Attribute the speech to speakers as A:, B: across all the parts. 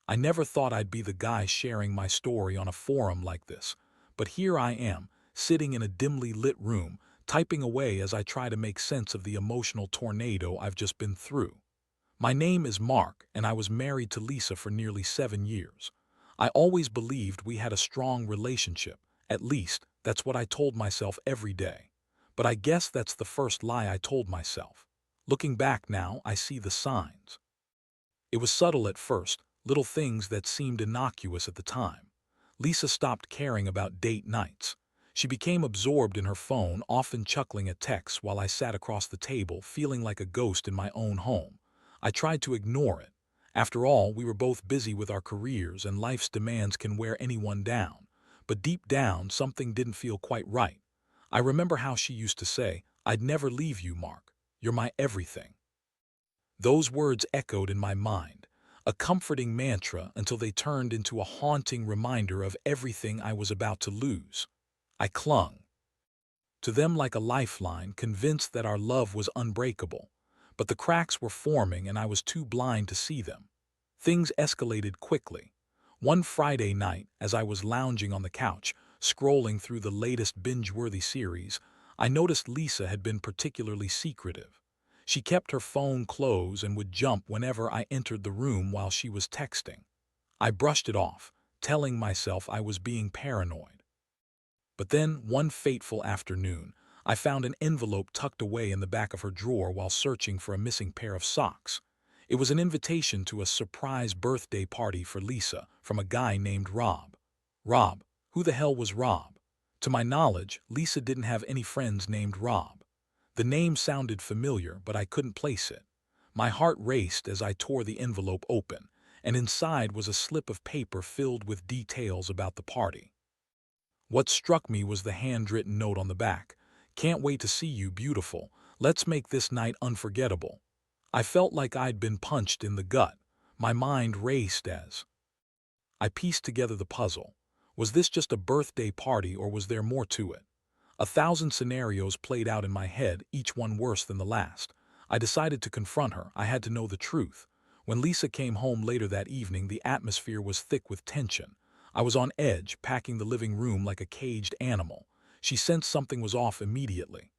A: I never thought I'd be the guy sharing my story on a forum like this, but here I am, sitting in a dimly lit room, typing away as I try to make sense of the emotional tornado I've just been through. My name is Mark, and I was married to Lisa for nearly 7 years. I always believed we had a strong relationship. At least, that's what I told myself every day. But I guess that's the first lie I told myself. Looking back now, I see the signs. It was subtle at first, little things that seemed innocuous at the time. Lisa stopped caring about date nights. She became absorbed in her phone, often chuckling at texts while I sat across the table, feeling like a ghost in my own home. I tried to ignore it. After all, we were both busy with our careers and life's demands can wear anyone down. But deep down, something didn't feel quite right. I remember how she used to say, "I'd never leave you, Mark. You're my everything." Those words echoed in my mind, a comforting mantra until they turned into a haunting reminder of everything I was about to lose. I clung to them like a lifeline, convinced that our love was unbreakable. But the cracks were forming and I was too blind to see them. Things escalated quickly. One Friday night, as I was lounging on the couch, scrolling through the latest binge-worthy series, I noticed Lisa had been particularly secretive. She kept her phone close and would jump whenever I entered the room while she was texting. I brushed it off, telling myself I was being paranoid. But then, one fateful afternoon, I found an envelope tucked away in the back of her drawer while searching for a missing pair of socks. It was an invitation to a surprise birthday party for Lisa from a guy named Rob. Rob? Who the hell was Rob? To my knowledge, Lisa didn't have any friends named Rob. The name sounded familiar, but I couldn't place it. My heart raced as I tore the envelope open, and inside was a slip of paper filled with details about the party. What struck me was the handwritten note on the back. "Can't wait to see you, beautiful. Let's make this night unforgettable." I felt like I'd been punched in the gut. My mind raced as I pieced together the puzzle. Was this just a birthday party or was there more to it? 1,000 scenarios played out in my head, each one worse than the last. I decided to confront her. I had to know the truth. When Lisa came home later that evening, the atmosphere was thick with tension. I was on edge, packing the living room like a caged animal. She sensed something was off immediately.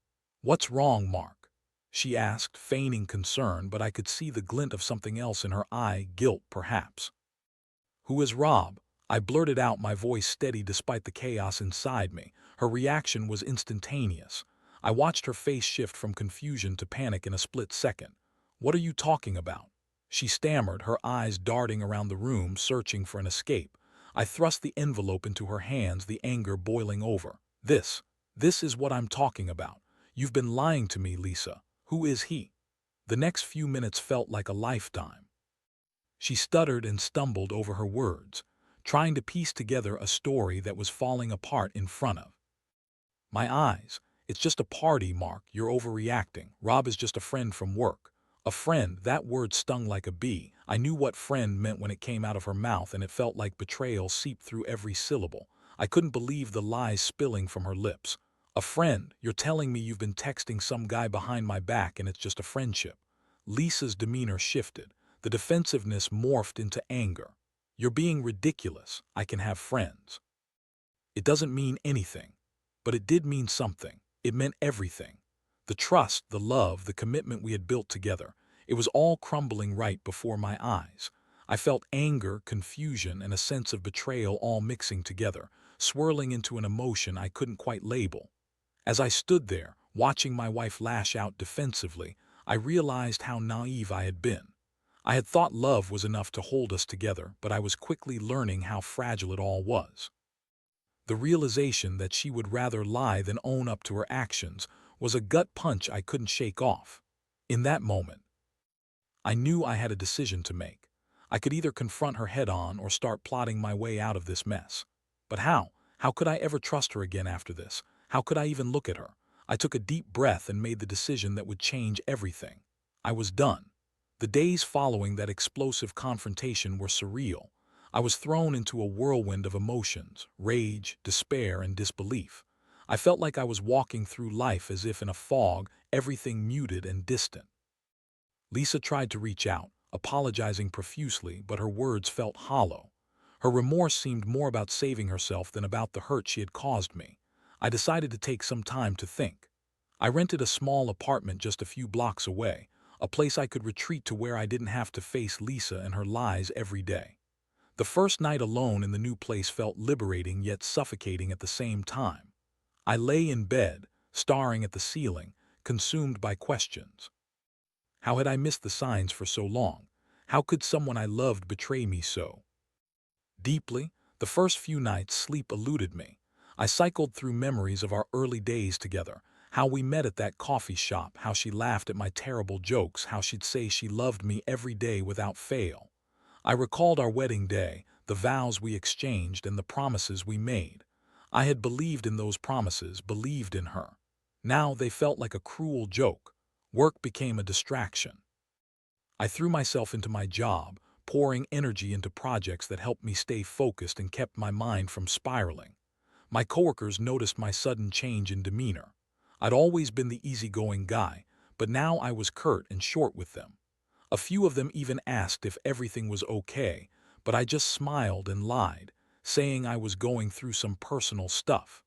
A: "What's wrong, Mark?" she asked, feigning concern, but I could see the glint of something else in her eye, guilt perhaps. "Who is Rob?" I blurted out, my voice steady despite the chaos inside me. Her reaction was instantaneous. I watched her face shift from confusion to panic in a split second. "What are you talking about?" she stammered, her eyes darting around the room, searching for an escape. I thrust the envelope into her hands, the anger boiling over. This is what I'm talking about. You've been lying to me, Lisa. Who is he?" The next few minutes felt like a lifetime. She stuttered and stumbled over her words, trying to piece together a story that was falling apart in front of my eyes. "It's just a party, Mark. You're overreacting. Rob is just a friend from work." A friend, that word stung like a bee. I knew what friend meant when it came out of her mouth, and it felt like betrayal seeped through every syllable. I couldn't believe the lies spilling from her lips. "A friend? You're telling me you've been texting some guy behind my back and it's just a friendship?" Lisa's demeanor shifted. The defensiveness morphed into anger. "You're being ridiculous. I can have friends." It doesn't mean anything. But it did mean something. It meant everything. The trust, the love, the commitment we had built together. It was all crumbling right before my eyes. I felt anger, confusion, and a sense of betrayal all mixing together, swirling into an emotion I couldn't quite label. As I stood there, watching my wife lash out defensively, I realized how naive I had been. I had thought love was enough to hold us together, but I was quickly learning how fragile it all was. The realization that she would rather lie than own up to her actions was a gut punch I couldn't shake off. In that moment, I knew I had a decision to make. I could either confront her head-on or start plotting my way out of this mess. But how? How could I ever trust her again after this? How could I even look at her? I took a deep breath and made the decision that would change everything. I was done. The days following that explosive confrontation were surreal. I was thrown into a whirlwind of emotions, rage, despair, and disbelief. I felt like I was walking through life as if in a fog, everything muted and distant. Lisa tried to reach out, apologizing profusely, but her words felt hollow. Her remorse seemed more about saving herself than about the hurt she had caused me. I decided to take some time to think. I rented a small apartment just a few blocks away, a place I could retreat to where I didn't have to face Lisa and her lies every day. The first night alone in the new place felt liberating yet suffocating at the same time. I lay in bed, staring at the ceiling, consumed by questions. How had I missed the signs for so long? How could someone I loved betray me so deeply? The first few nights, sleep eluded me. I cycled through memories of our early days together, how we met at that coffee shop, how she laughed at my terrible jokes, how she'd say she loved me every day without fail. I recalled our wedding day, the vows we exchanged and the promises we made. I had believed in those promises, believed in her. Now they felt like a cruel joke. Work became a distraction. I threw myself into my job, pouring energy into projects that helped me stay focused and kept my mind from spiraling. My coworkers noticed my sudden change in demeanor. I'd always been the easygoing guy, but now I was curt and short with them. A few of them even asked if everything was okay, but I just smiled and lied, saying I was going through some personal stuff.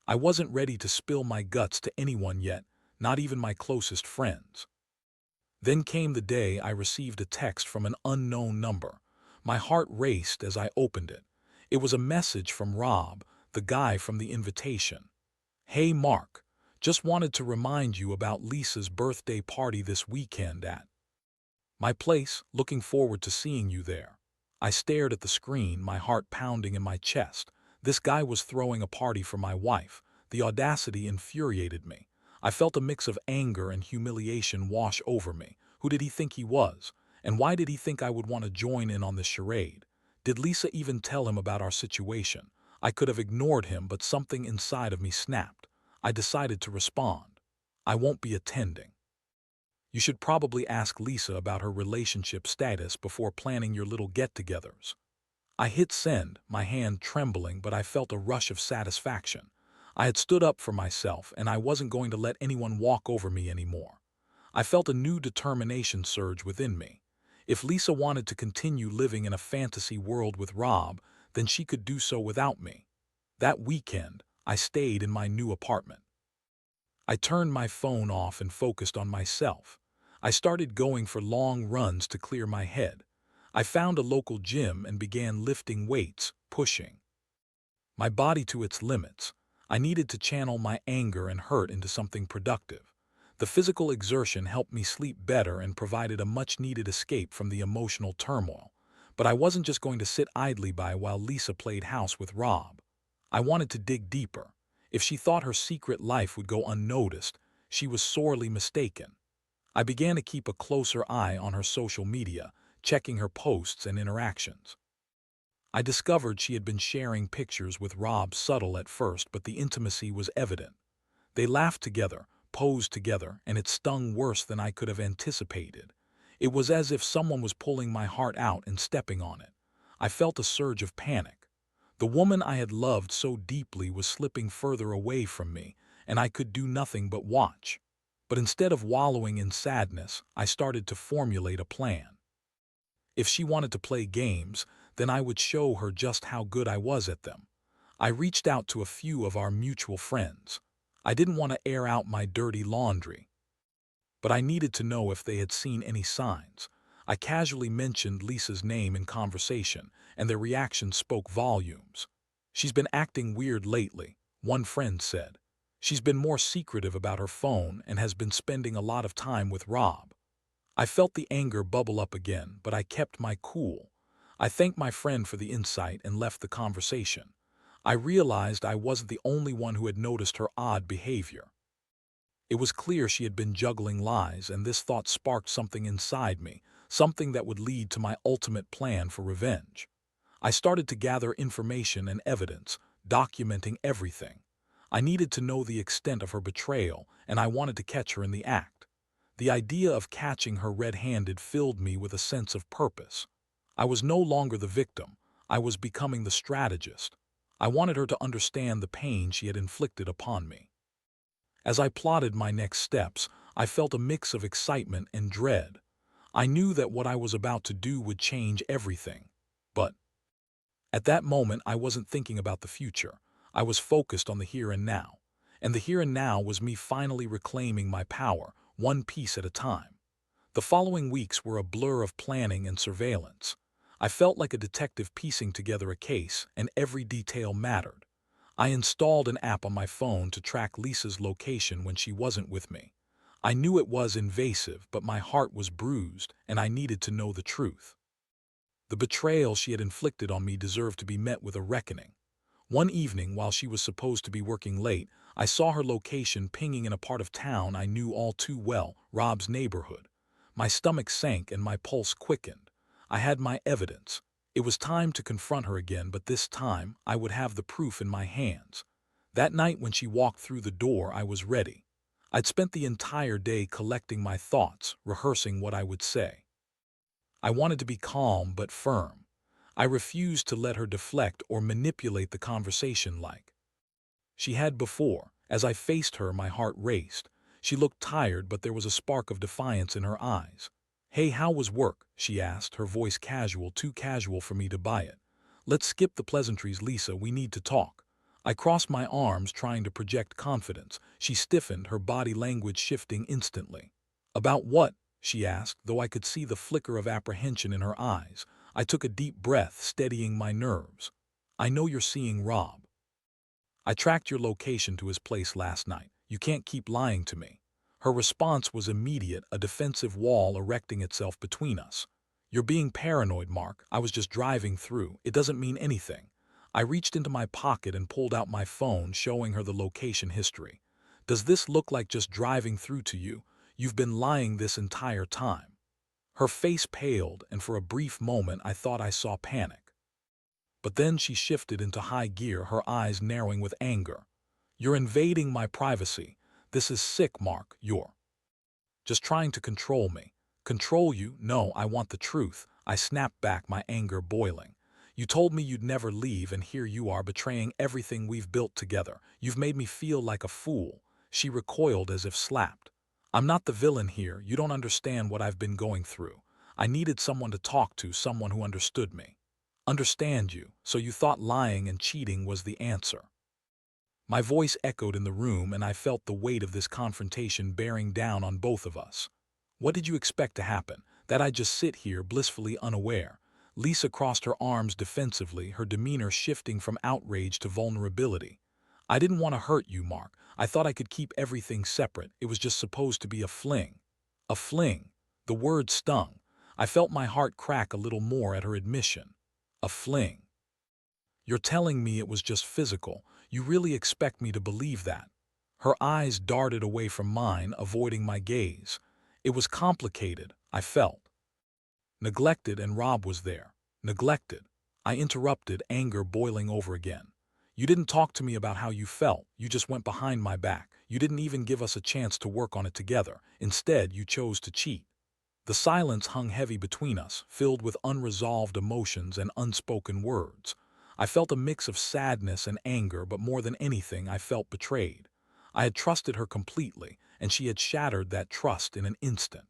A: I wasn't ready to spill my guts to anyone yet, not even my closest friends. Then came the day I received a text from an unknown number. My heart raced as I opened it. It was a message from Rob, the guy from the invitation. "Hey Mark, just wanted to remind you about Lisa's birthday party this weekend at my place, looking forward to seeing you there." I stared at the screen, my heart pounding in my chest. This guy was throwing a party for my wife. The audacity infuriated me. I felt a mix of anger and humiliation wash over me. Who did he think he was? And why did he think I would want to join in on this charade? Did Lisa even tell him about our situation? I could have ignored him, but something inside of me snapped. I decided to respond. "I won't be attending. You should probably ask Lisa about her relationship status before planning your little get-togethers." I hit send, my hand trembling, but I felt a rush of satisfaction. I had stood up for myself, and I wasn't going to let anyone walk over me anymore. I felt a new determination surge within me. If Lisa wanted to continue living in a fantasy world with Rob, then she could do so without me. That weekend, I stayed in my new apartment. I turned my phone off and focused on myself. I started going for long runs to clear my head. I found a local gym and began lifting weights, pushing my body to its limits. I needed to channel my anger and hurt into something productive. The physical exertion helped me sleep better and provided a much-needed escape from the emotional turmoil. But I wasn't just going to sit idly by while Lisa played house with Rob. I wanted to dig deeper. If she thought her secret life would go unnoticed, she was sorely mistaken. I began to keep a closer eye on her social media, checking her posts and interactions. I discovered she had been sharing pictures with Rob, subtle at first, but the intimacy was evident. They laughed together, posed together, and it stung worse than I could have anticipated. It was as if someone was pulling my heart out and stepping on it. I felt a surge of panic. The woman I had loved so deeply was slipping further away from me, and I could do nothing but watch. But instead of wallowing in sadness, I started to formulate a plan. If she wanted to play games, then I would show her just how good I was at them. I reached out to a few of our mutual friends. I didn't want to air out my dirty laundry, but I needed to know if they had seen any signs. I casually mentioned Lisa's name in conversation, and their reaction spoke volumes. "She's been acting weird lately," one friend said. "She's been more secretive about her phone and has been spending a lot of time with Rob." I felt the anger bubble up again, but I kept my cool. I thanked my friend for the insight and left the conversation. I realized I wasn't the only one who had noticed her odd behavior. It was clear she had been juggling lies, and this thought sparked something inside me, something that would lead to my ultimate plan for revenge. I started to gather information and evidence, documenting everything. I needed to know the extent of her betrayal, and I wanted to catch her in the act. The idea of catching her red-handed filled me with a sense of purpose. I was no longer the victim. I was becoming the strategist. I wanted her to understand the pain she had inflicted upon me. As I plotted my next steps, I felt a mix of excitement and dread. I knew that what I was about to do would change everything. But at that moment, I wasn't thinking about the future. I was focused on the here and now. And the here and now was me finally reclaiming my power, one piece at a time. The following weeks were a blur of planning and surveillance. I felt like a detective piecing together a case, and every detail mattered. I installed an app on my phone to track Lisa's location when she wasn't with me. I knew it was invasive, but my heart was bruised, and I needed to know the truth. The betrayal she had inflicted on me deserved to be met with a reckoning. One evening, while she was supposed to be working late, I saw her location pinging in a part of town I knew all too well, Rob's neighborhood. My stomach sank and my pulse quickened. I had my evidence. It was time to confront her again, but this time I would have the proof in my hands. That night when she walked through the door, I was ready. I'd spent the entire day collecting my thoughts, rehearsing what I would say. I wanted to be calm but firm. I refused to let her deflect or manipulate the conversation like she had before. As I faced her, my heart raced. She looked tired, but there was a spark of defiance in her eyes. "Hey, how was work?" she asked, her voice casual, too casual for me to buy it. "Let's skip the pleasantries, Lisa, we need to talk." I crossed my arms, trying to project confidence. She stiffened, her body language shifting instantly. "About what?" she asked, though I could see the flicker of apprehension in her eyes. I took a deep breath, steadying my nerves. "I know you're seeing Rob. I tracked your location to his place last night. You can't keep lying to me." Her response was immediate, a defensive wall erecting itself between us. "You're being paranoid, Mark. I was just driving through. It doesn't mean anything." I reached into my pocket and pulled out my phone, showing her the location history. "Does this look like just driving through to you? You've been lying this entire time." Her face paled, and for a brief moment I thought I saw panic. But then she shifted into high gear, her eyes narrowing with anger. "You're invading my privacy. This is sick, Mark. You're just trying to control me." "Control you? No, I want the truth." I snapped back, my anger boiling. "You told me you'd never leave, and here you are betraying everything we've built together. You've made me feel like a fool." She recoiled as if slapped. "I'm not the villain here. You don't understand what I've been going through. I needed someone to talk to, someone who understood me." "Understand you? So you thought lying and cheating was the answer?" My voice echoed in the room, and I felt the weight of this confrontation bearing down on both of us. "What did you expect to happen? That I'd just sit here blissfully unaware?" Lisa crossed her arms defensively, her demeanor shifting from outrage to vulnerability. "I didn't want to hurt you, Mark. I thought I could keep everything separate. It was just supposed to be a fling." A fling. The word stung. I felt my heart crack a little more at her admission. A fling. "You're telling me it was just physical? You really expect me to believe that?" Her eyes darted away from mine, avoiding my gaze. "It was complicated, I felt. Neglected, and Rob was there." "Neglected?" I interrupted, anger boiling over again. "You didn't talk to me about how you felt. You just went behind my back. You didn't even give us a chance to work on it together. Instead, you chose to cheat." The silence hung heavy between us, filled with unresolved emotions and unspoken words. I felt a mix of sadness and anger, but more than anything, I felt betrayed. I had trusted her completely, and she had shattered that trust in an instant.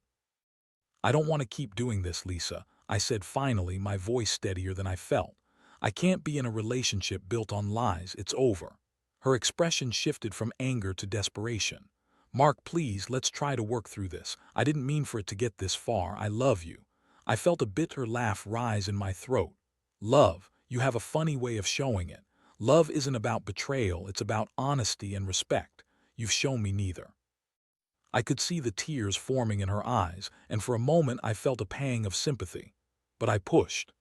A: "I don't want to keep doing this, Lisa," I said finally, my voice steadier than I felt. "I can't be in a relationship built on lies. It's over." Her expression shifted from anger to desperation. "Mark, please, let's try to work through this. I didn't mean for it to get this far. I love you." I felt a bitter laugh rise in my throat. "Love? You have a funny way of showing it. Love isn't about betrayal, it's about honesty and respect. You've shown me neither." I could see the tears forming in her eyes, and for a moment I felt a pang of sympathy. But I pushed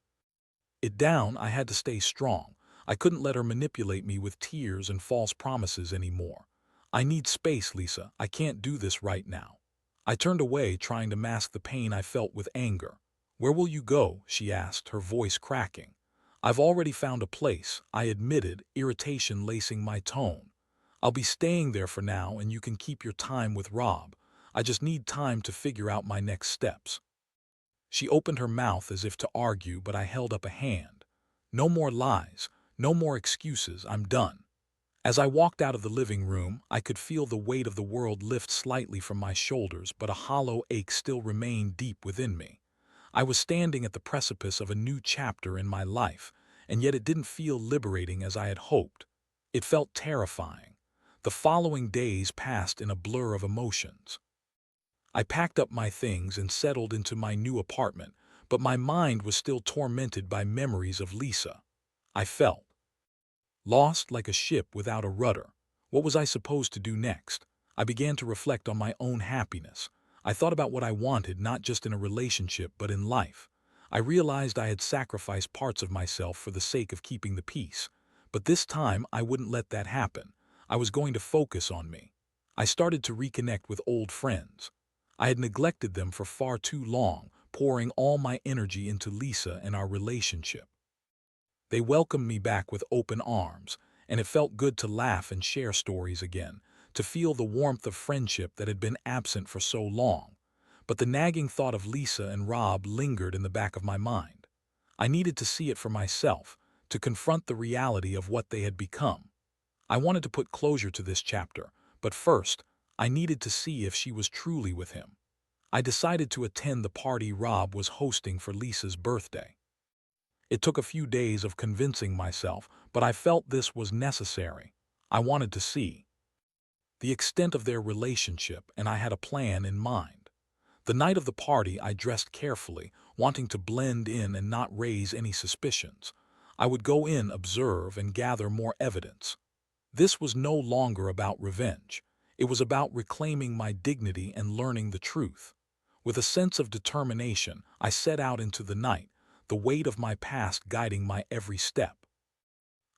A: it down. I had to stay strong. I couldn't let her manipulate me with tears and false promises anymore. "I need space, Lisa. I can't do this right now." I turned away, trying to mask the pain I felt with anger. "Where will you go?" she asked, her voice cracking. "I've already found a place," I admitted, irritation lacing my tone. "I'll be staying there for now, and you can keep your time with Rob. I just need time to figure out my next steps." She opened her mouth as if to argue, but I held up a hand. "No more lies. No more excuses. I'm done." As I walked out of the living room, I could feel the weight of the world lift slightly from my shoulders, but a hollow ache still remained deep within me. I was standing at the precipice of a new chapter in my life, and yet it didn't feel liberating as I had hoped. It felt terrifying. The following days passed in a blur of emotions. I packed up my things and settled into my new apartment, but my mind was still tormented by memories of Lisa. I felt lost like a ship without a rudder. What was I supposed to do next? I began to reflect on my own happiness. I thought about what I wanted, not just in a relationship, but in life. I realized I had sacrificed parts of myself for the sake of keeping the peace. But this time, I wouldn't let that happen. I was going to focus on me. I started to reconnect with old friends. I had neglected them for far too long, pouring all my energy into Lisa and our relationship. They welcomed me back with open arms, and it felt good to laugh and share stories again, to feel the warmth of friendship that had been absent for so long. But the nagging thought of Lisa and Rob lingered in the back of my mind. I needed to see it for myself, to confront the reality of what they had become. I wanted to put closure to this chapter, but first, I needed to see if she was truly with him. I decided to attend the party Rob was hosting for Lisa's birthday. It took a few days of convincing myself, but I felt this was necessary. I wanted to see the extent of their relationship, and I had a plan in mind. The night of the party, I dressed carefully, wanting to blend in and not raise any suspicions. I would go in, observe, and gather more evidence. This was no longer about revenge. It was about reclaiming my dignity and learning the truth. With a sense of determination, I set out into the night, the weight of my past guiding my every step.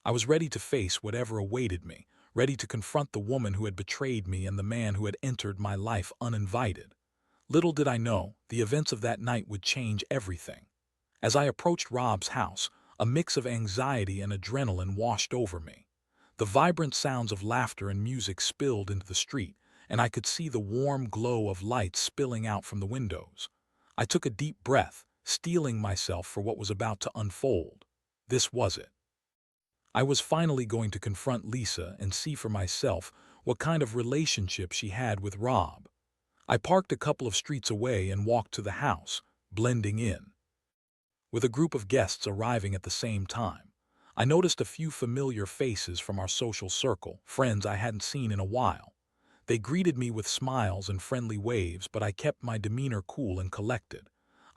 A: I was ready to face whatever awaited me, ready to confront the woman who had betrayed me and the man who had entered my life uninvited. Little did I know, the events of that night would change everything. As I approached Rob's house, a mix of anxiety and adrenaline washed over me. The vibrant sounds of laughter and music spilled into the street, and I could see the warm glow of lights spilling out from the windows. I took a deep breath, steeling myself for what was about to unfold. This was it. I was finally going to confront Lisa and see for myself what kind of relationship she had with Rob. I parked a couple of streets away and walked to the house, blending in. With a group of guests arriving at the same time, I noticed a few familiar faces from our social circle, friends I hadn't seen in a while. They greeted me with smiles and friendly waves, but I kept my demeanor cool and collected.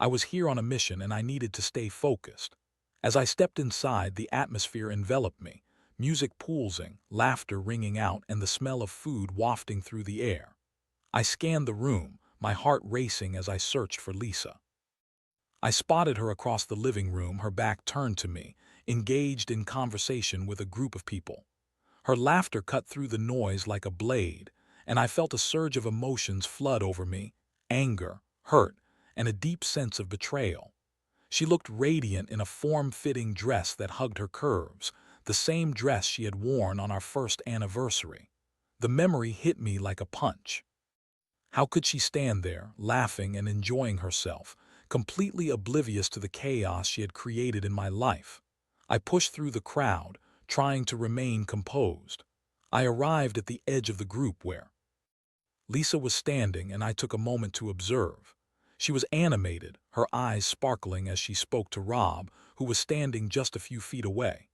A: I was here on a mission and I needed to stay focused. As I stepped inside, the atmosphere enveloped me, music pulsing, laughter ringing out, and the smell of food wafting through the air. I scanned the room, my heart racing as I searched for Lisa. I spotted her across the living room, her back turned to me, engaged in conversation with a group of people. Her laughter cut through the noise like a blade, and I felt a surge of emotions flood over me: anger, hurt, and a deep sense of betrayal. She looked radiant in a form-fitting dress that hugged her curves, the same dress she had worn on our first anniversary. The memory hit me like a punch. How could she stand there, laughing and enjoying herself, completely oblivious to the chaos she had created in my life? I pushed through the crowd, trying to remain composed. I arrived at the edge of the group where Lisa was standing, and I took a moment to observe. She was animated, her eyes sparkling as she spoke to Rob, who was standing just a few feet away.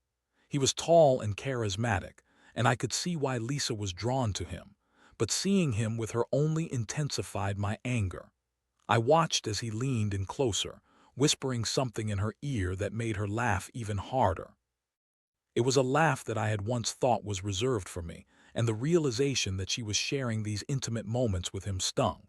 A: He was tall and charismatic, and I could see why Lisa was drawn to him. But seeing him with her only intensified my anger. I watched as he leaned in closer, whispering something in her ear that made her laugh even harder. It was a laugh that I had once thought was reserved for me, and the realization that she was sharing these intimate moments with him stung.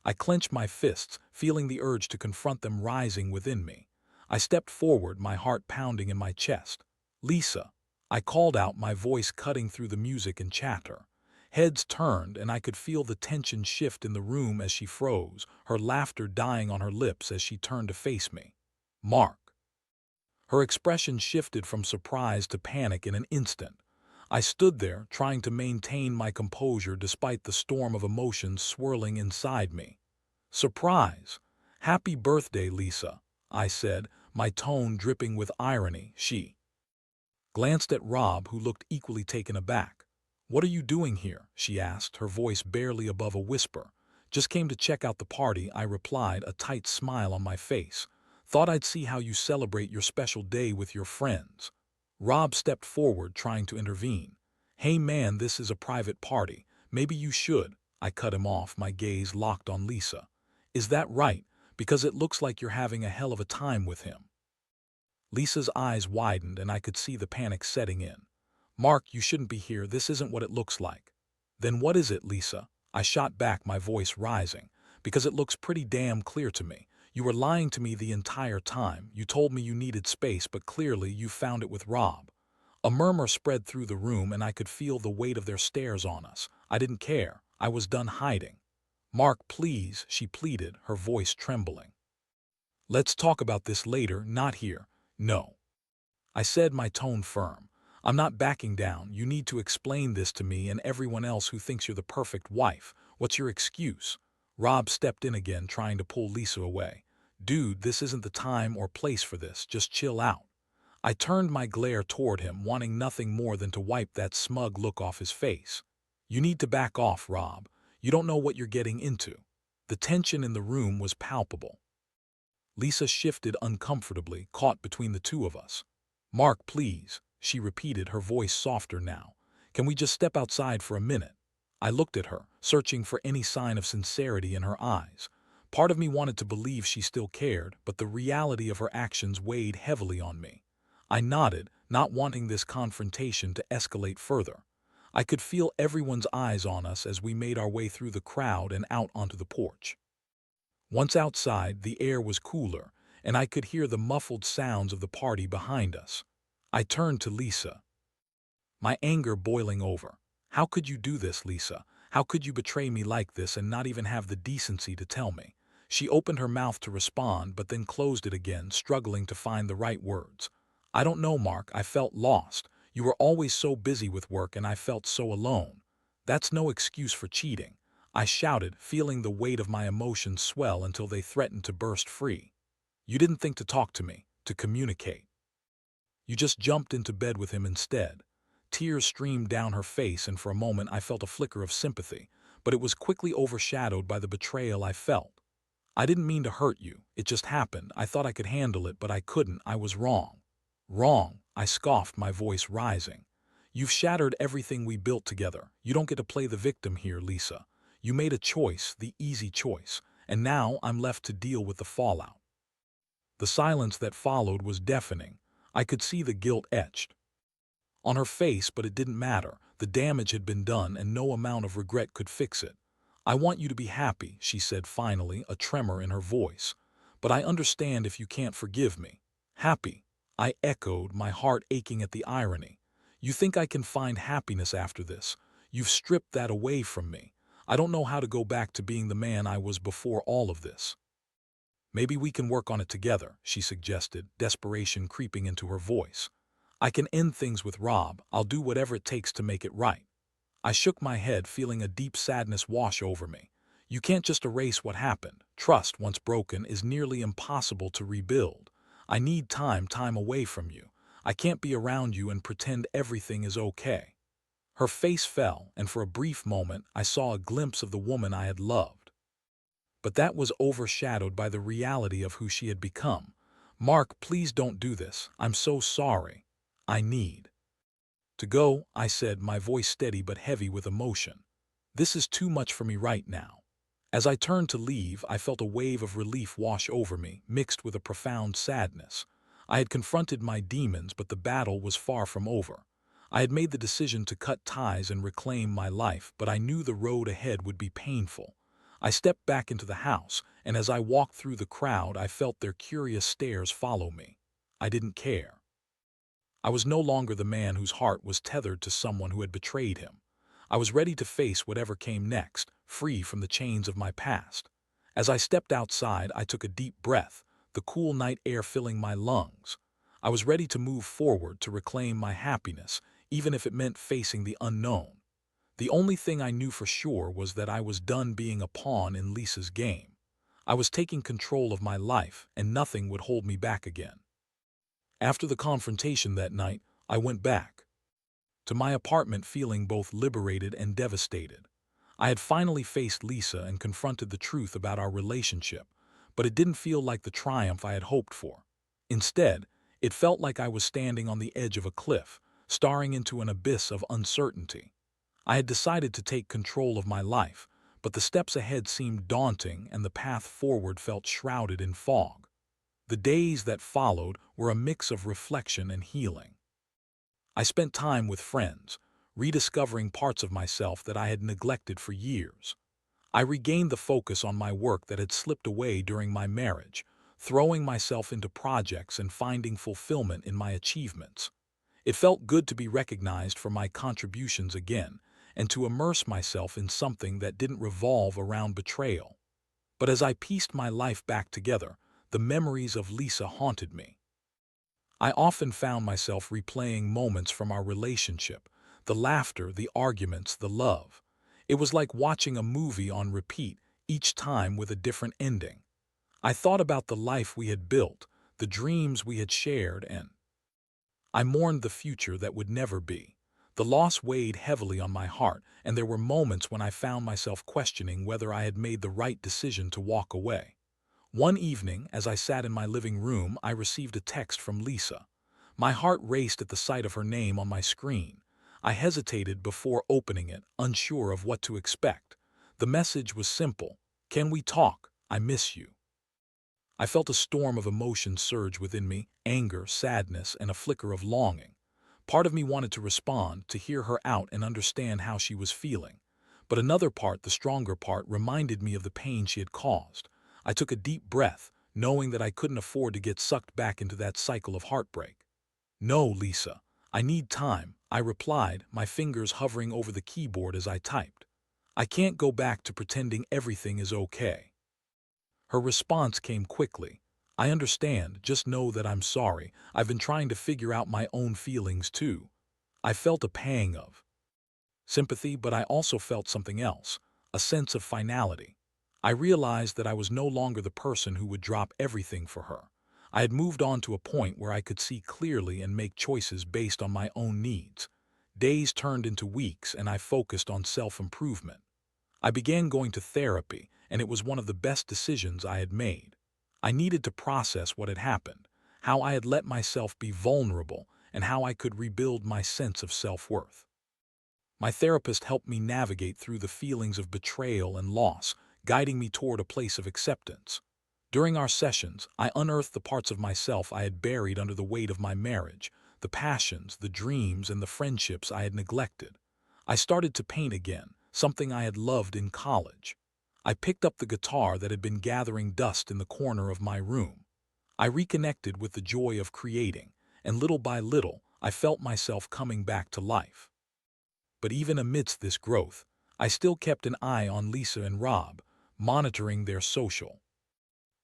A: I clenched my fists, feeling the urge to confront them rising within me. I stepped forward, my heart pounding in my chest. "Lisa," I called out, my voice cutting through the music and chatter. Heads turned, and I could feel the tension shift in the room as she froze, her laughter dying on her lips as she turned to face me. "Mark." Her expression shifted from surprise to panic in an instant. I stood there, trying to maintain my composure despite the storm of emotions swirling inside me. "Surprise! Happy birthday, Lisa," I said, my tone dripping with irony. She glanced at Rob, who looked equally taken aback. "What are you doing here?" she asked, her voice barely above a whisper. "Just came to check out the party," I replied, a tight smile on my face. "Thought I'd see how you celebrate your special day with your friends." Rob stepped forward, trying to intervene. "Hey man, this is a private party. Maybe you should." I cut him off, my gaze locked on Lisa. "Is that right? Because it looks like you're having a hell of a time with him." Lisa's eyes widened and I could see the panic setting in. "Mark, you shouldn't be here. This isn't what it looks like." "Then what is it, Lisa?" I shot back, my voice rising. "Because it looks pretty damn clear to me. You were lying to me the entire time. You told me you needed space, but clearly you found it with Rob." A murmur spread through the room and I could feel the weight of their stares on us. I didn't care. I was done hiding. "Mark, please," she pleaded, her voice trembling. "Let's talk about this later, not here." "No," I said, my tone firm. "I'm not backing down. You need to explain this to me and everyone else who thinks you're the perfect wife. What's your excuse?" Rob stepped in again, trying to pull Lisa away. "Dude, this isn't the time or place for this. Just chill out." I turned my glare toward him, wanting nothing more than to wipe that smug look off his face. "You need to back off, Rob. You don't know what you're getting into." The tension in the room was palpable. Lisa shifted uncomfortably, caught between the two of us. "Mark, please," she repeated, her voice softer now. "Can we just step outside for a minute?" I looked at her, searching for any sign of sincerity in her eyes. Part of me wanted to believe she still cared, but the reality of her actions weighed heavily on me. I nodded, not wanting this confrontation to escalate further. I could feel everyone's eyes on us as we made our way through the crowd and out onto the porch. Once outside, the air was cooler, and I could hear the muffled sounds of the party behind us. I turned to Lisa, my anger boiling over. "How could you do this, Lisa? How could you betray me like this and not even have the decency to tell me?" She opened her mouth to respond, but then closed it again, struggling to find the right words. "I don't know, Mark. I felt lost. You were always so busy with work and I felt so alone." "That's no excuse for cheating," I shouted, feeling the weight of my emotions swell until they threatened to burst free. "You didn't think to talk to me, to communicate. You just jumped into bed with him instead." Tears streamed down her face, and for a moment I felt a flicker of sympathy, but it was quickly overshadowed by the betrayal I felt. "I didn't mean to hurt you. It just happened. I thought I could handle it, but I couldn't. I was wrong." "Wrong," I scoffed, my voice rising. "You've shattered everything we built together. You don't get to play the victim here, Lisa. You made a choice, the easy choice, and now I'm left to deal with the fallout." The silence that followed was deafening. I could see the guilt etched on her face, but it didn't matter. The damage had been done, and no amount of regret could fix it. "I want you to be happy," she said finally, a tremor in her voice. "But I understand if you can't forgive me." "Happy?" I echoed, my heart aching at the irony. "You think I can find happiness after this? You've stripped that away from me. I don't know how to go back to being the man I was before all of this." "Maybe we can work on it together," she suggested, desperation creeping into her voice. "I can end things with Rob. I'll do whatever it takes to make it right." I shook my head, feeling a deep sadness wash over me. "You can't just erase what happened. Trust, once broken, is nearly impossible to rebuild. I need time away from you. I can't be around you and pretend everything is okay." Her face fell, and for a brief moment I saw a glimpse of the woman I had loved. But that was overshadowed by the reality of who she had become. "Mark, please don't do this. I'm so sorry. I need to go," I said, my voice steady but heavy with emotion. "This is too much for me right now." As I turned to leave, I felt a wave of relief wash over me, mixed with a profound sadness. I had confronted my demons, but the battle was far from over. I had made the decision to cut ties and reclaim my life, but I knew the road ahead would be painful. I stepped back into the house, and as I walked through the crowd, I felt their curious stares follow me. I didn't care. I was no longer the man whose heart was tethered to someone who had betrayed him. I was ready to face whatever came next, free from the chains of my past. As I stepped outside, I took a deep breath, the cool night air filling my lungs. I was ready to move forward, to reclaim my happiness, even if it meant facing the unknown. The only thing I knew for sure was that I was done being a pawn in Lisa's game. I was taking control of my life, and nothing would hold me back again. After the confrontation that night, I went back to my apartment feeling both liberated and devastated. I had finally faced Lisa and confronted the truth about our relationship, but it didn't feel like the triumph I had hoped for. Instead, it felt like I was standing on the edge of a cliff, staring into an abyss of uncertainty. I had decided to take control of my life, but the steps ahead seemed daunting and the path forward felt shrouded in fog. The days that followed were a mix of reflection and healing. I spent time with friends, rediscovering parts of myself that I had neglected for years. I regained the focus on my work that had slipped away during my marriage, throwing myself into projects and finding fulfillment in my achievements. It felt good to be recognized for my contributions again, and to immerse myself in something that didn't revolve around betrayal. But as I pieced my life back together, the memories of Lisa haunted me. I often found myself replaying moments from our relationship, the laughter, the arguments, the love. It was like watching a movie on repeat, each time with a different ending. I thought about the life we had built, the dreams we had shared, and I mourned the future that would never be. The loss weighed heavily on my heart, and there were moments when I found myself questioning whether I had made the right decision to walk away. One evening, as I sat in my living room, I received a text from Lisa. My heart raced at the sight of her name on my screen. I hesitated before opening it, unsure of what to expect. The message was simple: "Can we talk? I miss you." I felt a storm of emotion surge within me, anger, sadness, and a flicker of longing. Part of me wanted to respond, to hear her out and understand how she was feeling. But another part, the stronger part, reminded me of the pain she had caused. I took a deep breath, knowing that I couldn't afford to get sucked back into that cycle of heartbreak. "No, Lisa, I need time," I replied, my fingers hovering over the keyboard as I typed. "I can't go back to pretending everything is okay." Her response came quickly. "I understand, just know that I'm sorry. I've been trying to figure out my own feelings too." I felt a pang of sympathy, but I also felt something else, a sense of finality. I realized that I was no longer the person who would drop everything for her. I had moved on to a point where I could see clearly and make choices based on my own needs. Days turned into weeks, and I focused on self-improvement. I began going to therapy, and it was one of the best decisions I had made. I needed to process what had happened, how I had let myself be vulnerable, and how I could rebuild my sense of self-worth. My therapist helped me navigate through the feelings of betrayal and loss, guiding me toward a place of acceptance. During our sessions, I unearthed the parts of myself I had buried under the weight of my marriage, the passions, the dreams, and the friendships I had neglected. I started to paint again, something I had loved in college. I picked up the guitar that had been gathering dust in the corner of my room. I reconnected with the joy of creating, and little by little, I felt myself coming back to life. But even amidst this growth, I still kept an eye on Lisa and Rob, monitoring their social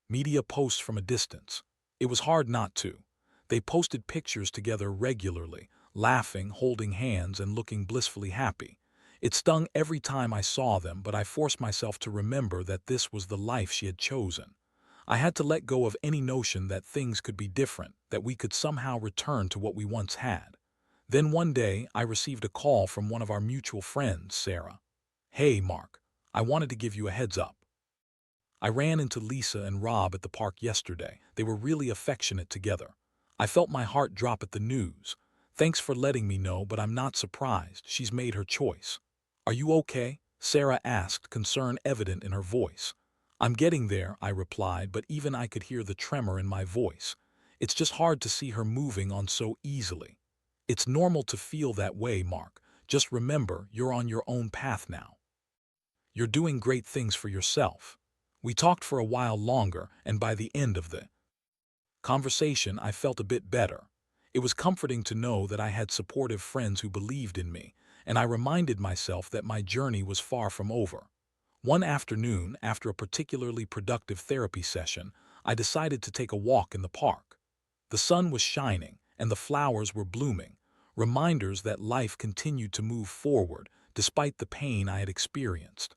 A: media posts from a distance. It was hard not to. They posted pictures together regularly, laughing, holding hands, and looking blissfully happy. It stung every time I saw them, but I forced myself to remember that this was the life she had chosen. I had to let go of any notion that things could be different, that we could somehow return to what we once had. Then one day, I received a call from one of our mutual friends, Sarah. "Hey, Mark, I wanted to give you a heads up. I ran into Lisa and Rob at the park yesterday. They were really affectionate together. I felt my heart drop at the news. Thanks for letting me know, but I'm not surprised. She's made her choice." "Are you okay?" Sarah asked, concern evident in her voice. "I'm getting there," I replied, but even I could hear the tremor in my voice. "It's just hard to see her moving on so easily." "It's normal to feel that way, Mark. Just remember, you're on your own path now. You're doing great things for yourself." We talked for a while longer, and by the end of the conversation, I felt a bit better. It was comforting to know that I had supportive friends who believed in me, and I reminded myself that my journey was far from over. One afternoon, after a particularly productive therapy session, I decided to take a walk in the park. The sun was shining, and the flowers were blooming, reminders that life continued to move forward despite the pain I had experienced.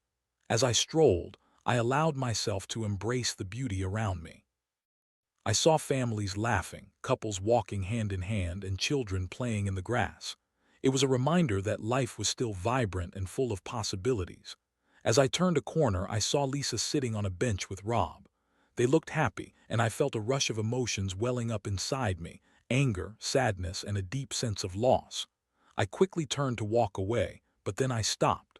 A: As I strolled, I allowed myself to embrace the beauty around me. I saw families laughing, couples walking hand in hand, and children playing in the grass. It was a reminder that life was still vibrant and full of possibilities. As I turned a corner, I saw Lisa sitting on a bench with Rob. They looked happy, and I felt a rush of emotions welling up inside me: anger, sadness, and a deep sense of loss. I quickly turned to walk away, but then I stopped.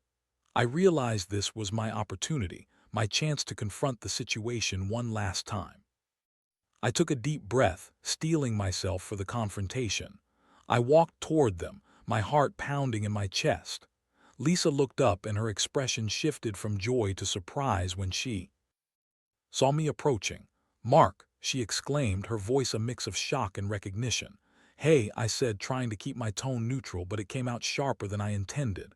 A: I realized this was my opportunity, my chance to confront the situation one last time. I took a deep breath, steeling myself for the confrontation. I walked toward them, my heart pounding in my chest. Lisa looked up and her expression shifted from joy to surprise when she saw me approaching. "Mark," she exclaimed, her voice a mix of shock and recognition. "Hey," I said, trying to keep my tone neutral, but it came out sharper than I intended.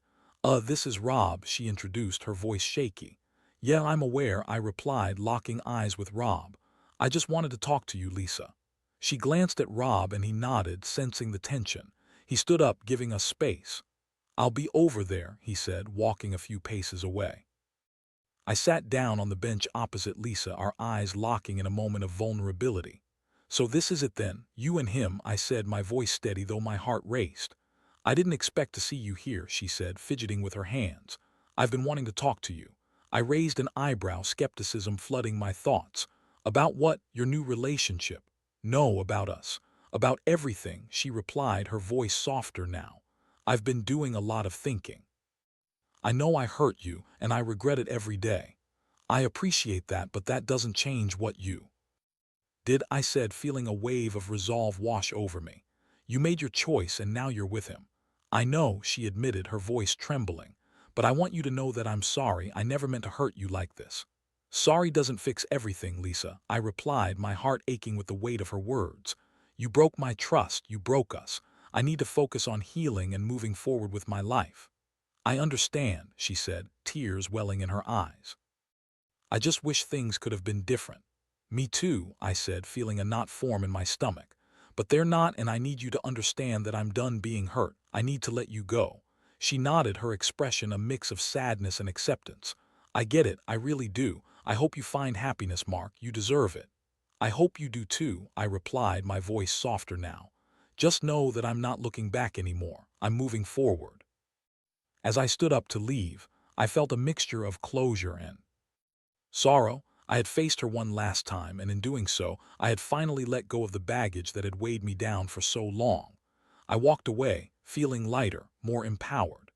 A: This is Rob," she introduced, her voice shaky. "Yeah, I'm aware," I replied, locking eyes with Rob. "I just wanted to talk to you, Lisa." She glanced at Rob and he nodded, sensing the tension. He stood up, giving us space. "I'll be over there," he said, walking a few paces away. I sat down on the bench opposite Lisa, our eyes locking in a moment of vulnerability. "So this is it then, you and him," I said, my voice steady though my heart raced. "I didn't expect to see you here," she said, fidgeting with her hands. "I've been wanting to talk to you." I raised an eyebrow, skepticism flooding my thoughts. "About what? Your new relationship?" "No, about us. About everything," she replied, her voice softer now. "I've been doing a lot of thinking. I know I hurt you, and I regret it every day. I appreciate that, but that doesn't change what you did," I said, feeling a wave of resolve wash over me. "You made your choice and now you're with him." "I know," she admitted, her voice trembling. "But I want you to know that I'm sorry. I never meant to hurt you like this." "Sorry doesn't fix everything, Lisa," I replied, my heart aching with the weight of her words. "You broke my trust, you broke us. I need to focus on healing and moving forward with my life." "I understand," she said, tears welling in her eyes. "I just wish things could have been different." "Me too," I said, feeling a knot form in my stomach. "But they're not, and I need you to understand that I'm done being hurt. I need to let you go." She nodded, her expression a mix of sadness and acceptance. "I get it, I really do. I hope you find happiness, Mark. You deserve it." "I hope you do too," I replied, my voice softer now. "Just know that I'm not looking back anymore. I'm moving forward." As I stood up to leave, I felt a mixture of closure and sorrow. I had faced her one last time, and in doing so, I had finally let go of the baggage that had weighed me down for so long. I walked away, feeling lighter, more empowered.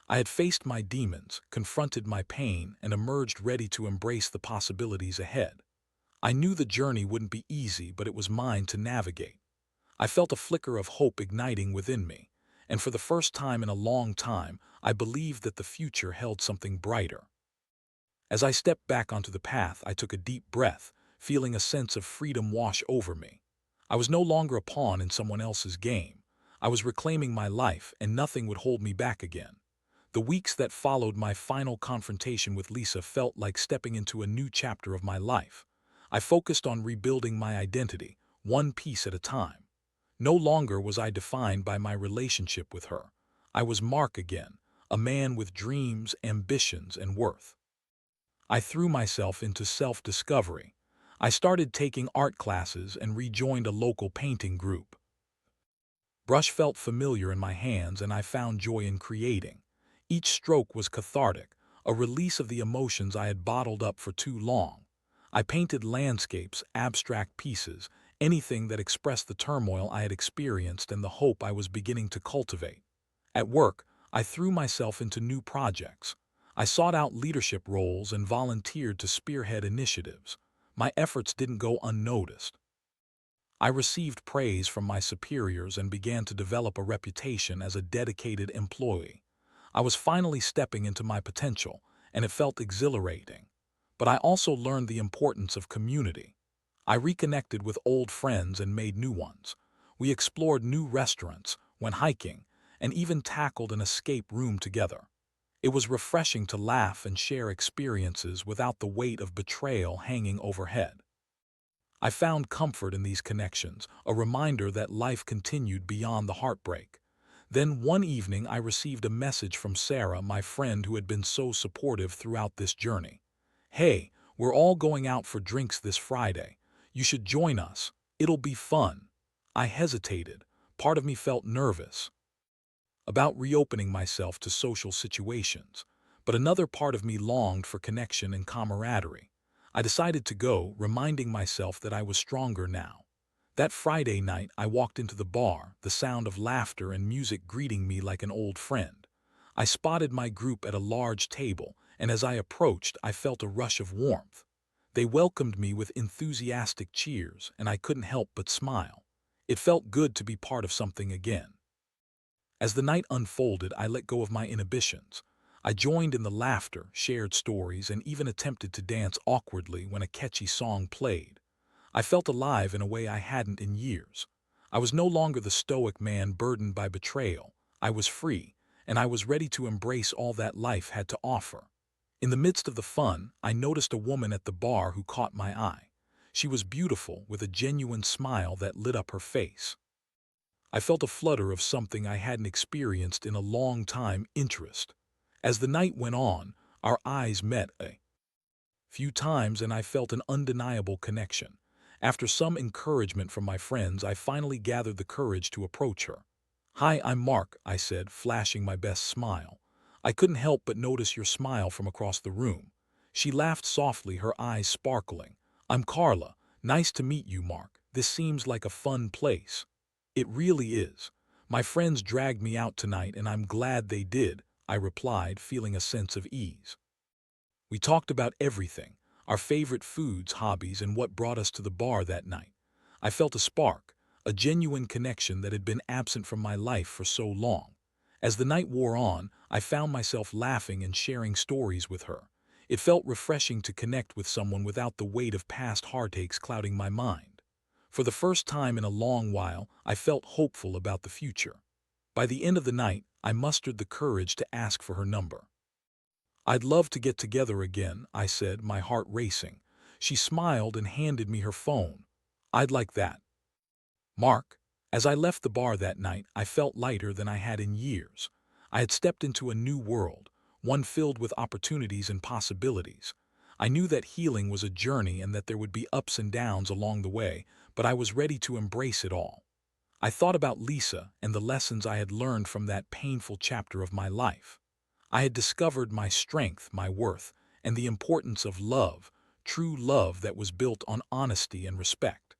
A: I had faced my demons, confronted my pain, and emerged ready to embrace the possibilities ahead. I knew the journey wouldn't be easy, but it was mine to navigate. I felt a flicker of hope igniting within me, and for the first time in a long time, I believed that the future held something brighter. As I stepped back onto the path, I took a deep breath, feeling a sense of freedom wash over me. I was no longer a pawn in someone else's game. I was reclaiming my life, and nothing would hold me back again. The weeks that followed my final confrontation with Lisa felt like stepping into a new chapter of my life. I focused on rebuilding my identity, one piece at a time. No longer was I defined by my relationship with her. I was Mark again, a man with dreams, ambitions, and worth. I threw myself into self-discovery. I started taking art classes and rejoined a local painting group. Brush felt familiar in my hands, and I found joy in creating. Each stroke was cathartic, a release of the emotions I had bottled up for too long. I painted landscapes, abstract pieces, anything that expressed the turmoil I had experienced and the hope I was beginning to cultivate. At work, I threw myself into new projects. I sought out leadership roles and volunteered to spearhead initiatives. My efforts didn't go unnoticed. I received praise from my superiors and began to develop a reputation as a dedicated employee. I was finally stepping into my potential, and it felt exhilarating. But I also learned the importance of community. I reconnected with old friends and made new ones. We explored new restaurants, went hiking, and even tackled an escape room together. It was refreshing to laugh and share experiences without the weight of betrayal hanging overhead. I found comfort in these connections, a reminder that life continued beyond the heartbreak. Then one evening I received a message from Sarah, my friend who had been so supportive throughout this journey. "Hey, we're all going out for drinks this Friday. You should join us. It'll be fun." I hesitated. Part of me felt nervous. about reopening myself to social situations. But another part of me longed for connection and camaraderie. I decided to go, reminding myself that I was stronger now. That Friday night, I walked into the bar, the sound of laughter and music greeting me like an old friend. I spotted my group at a large table, and as I approached, I felt a rush of warmth. They welcomed me with enthusiastic cheers, and I couldn't help but smile. It felt good to be part of something again. As the night unfolded, I let go of my inhibitions. I joined in the laughter, shared stories, and even attempted to dance awkwardly when a catchy song played. I felt alive in a way I hadn't in years. I was no longer the stoic man burdened by betrayal. I was free, and I was ready to embrace all that life had to offer. In the midst of the fun, I noticed a woman at the bar who caught my eye. She was beautiful, with a genuine smile that lit up her face. I felt a flutter of something I hadn't experienced in a long time: interest. As the night went on, our eyes met a few times and I felt an undeniable connection. After some encouragement from my friends, I finally gathered the courage to approach her. "Hi, I'm Mark," I said, flashing my best smile. "I couldn't help but notice your smile from across the room." She laughed softly, her eyes sparkling. "I'm Carla. Nice to meet you, Mark. This seems like a fun place." "It really is. My friends dragged me out tonight and I'm glad they did," I replied, feeling a sense of ease. We talked about everything: our favorite foods, hobbies, and what brought us to the bar that night. I felt a spark, a genuine connection that had been absent from my life for so long. As the night wore on, I found myself laughing and sharing stories with her. It felt refreshing to connect with someone without the weight of past heartaches clouding my mind. For the first time in a long while, I felt hopeful about the future. By the end of the night, I mustered the courage to ask for her number. "I'd love to get together again," I said, my heart racing. She smiled and handed me her phone. "I'd like that." Mark. As I left the bar that night, I felt lighter than I had in years. I had stepped into a new world, one filled with opportunities and possibilities. I knew that healing was a journey and that there would be ups and downs along the way, but I was ready to embrace it all. I thought about Lisa and the lessons I had learned from that painful chapter of my life. I had discovered my strength, my worth, and the importance of love, true love that was built on honesty and respect.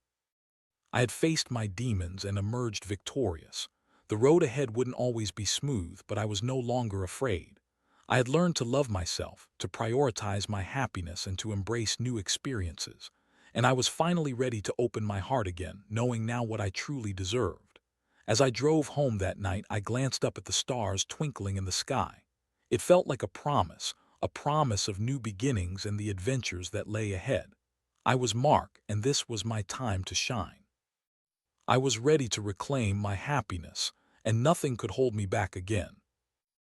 A: I had faced my demons and emerged victorious. The road ahead wouldn't always be smooth, but I was no longer afraid. I had learned to love myself, to prioritize my happiness, and to embrace new experiences. And I was finally ready to open my heart again, knowing now what I truly deserved. As I drove home that night, I glanced up at the stars twinkling in the sky. It felt like a promise of new beginnings and the adventures that lay ahead. I was Mark, and this was my time to shine. I was ready to reclaim my happiness, and nothing could hold me back again.